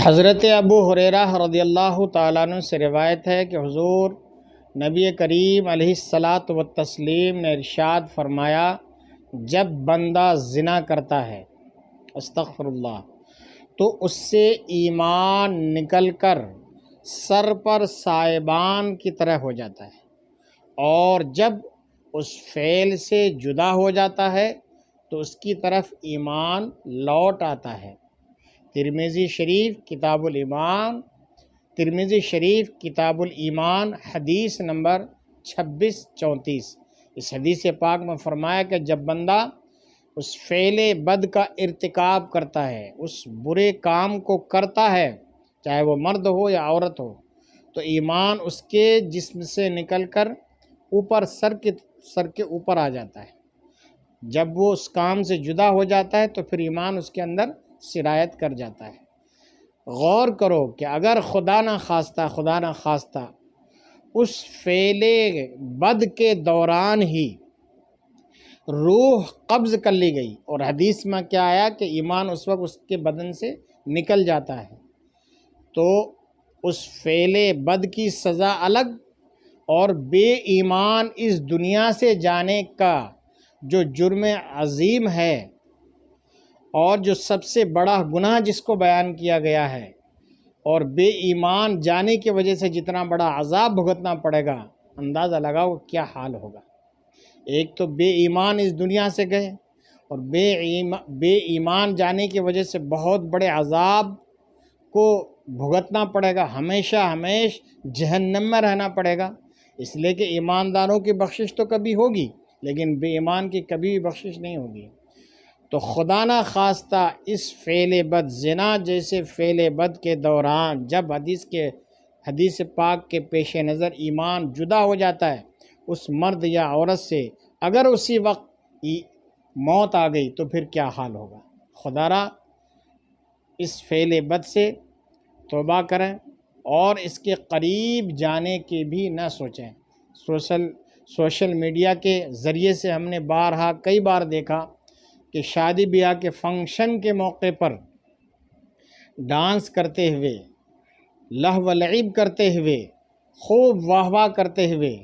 حضرت ابو ہریرہ رضی اللہ تعالیٰ عنہ سے روایت ہے کہ حضور نبی کریم علیہ الصلاۃ والتسلیم نے ارشاد فرمایا، جب بندہ زنا کرتا ہے استغفر اللہ تو اس سے ایمان نکل کر سر پر سائبان کی طرح ہو جاتا ہے، اور جب اس فعل سے جدا ہو جاتا ہے تو اس کی طرف ایمان لوٹ آتا ہے۔ ترمذی شریف کتاب الایمان حدیث نمبر 2634۔ اس حدیث پاک میں فرمایا کہ جب بندہ اس فعل بد کا ارتکاب کرتا ہے، اس برے کام کو کرتا ہے، چاہے وہ مرد ہو یا عورت ہو، تو ایمان اس کے جسم سے نکل کر سر کے اوپر آ جاتا ہے۔ جب وہ اس کام سے جدا ہو جاتا ہے تو پھر ایمان اس کے اندر سرایت کر جاتا ہے۔ غور کرو کہ اگر خدا نہ خواستہ اس فعل بد کے دوران ہی روح قبض کر لی گئی، اور حدیث میں کیا آیا کہ ایمان اس وقت اس کے بدن سے نکل جاتا ہے، تو اس فعل بد کی سزا الگ، اور بے ایمان اس دنیا سے جانے کا جو جرم عظیم ہے اور جو سب سے بڑا گناہ جس کو بیان کیا گیا ہے، اور بے ایمان جانے کی وجہ سے جتنا بڑا عذاب بھگتنا پڑے گا، اندازہ لگاؤ کیا حال ہوگا۔ ایک تو بے ایمان اس دنیا سے گئے، اور بے ایمان جانے کی وجہ سے بہت بڑے عذاب کو بھگتنا پڑے گا، ہمیشہ جہنم میں رہنا پڑے گا۔ اس لیے کہ ایمانداروں کی بخشش تو کبھی ہوگی، لیکن بے ایمان کی کبھی بھی بخشش نہیں ہوگی۔ تو خدا نہ خواستہ اس فعل بد، زنا جیسے فعل بد کے دوران جب حدیث پاک کے پیش نظر ایمان جدا ہو جاتا ہے اس مرد یا عورت سے، اگر اسی وقت موت آ گئی تو پھر کیا حال ہوگا۔ خدا را اس فعل بد سے توبہ کریں اور اس کے قریب جانے کی بھی نہ سوچیں۔ سوشل میڈیا کے ذریعے سے ہم نے کئی بار دیکھا کہ شادی بیاہ کے فنکشن کے موقع پر ڈانس کرتے ہوئے، لہو و لعب کرتے ہوئے، خوب واہ واہ کرتے ہوئے،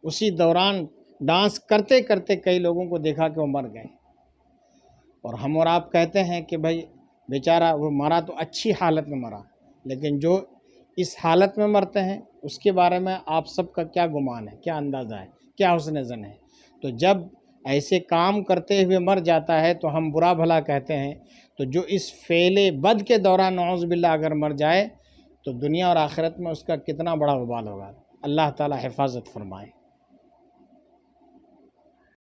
اسی دوران ڈانس کرتے کرتے کئی لوگوں کو دیکھا کہ وہ مر گئے، اور ہم اور آپ کہتے ہیں کہ بھائی بیچارہ وہ مرا تو اچھی حالت میں مرا، لیکن جو اس حالت میں مرتے ہیں اس کے بارے میں آپ سب کا کیا گمان ہے، کیا اندازہ ہے، کیا حسن ظن ہے۔ تو جب ایسے کام کرتے ہوئے مر جاتا ہے تو ہم برا بھلا کہتے ہیں، تو جو اس فعل بد کے دوران نعوذ باللہ اگر مر جائے تو دنیا اور آخرت میں اس کا کتنا بڑا وبال ہوگا۔ اللہ تعالی حفاظت فرمائے۔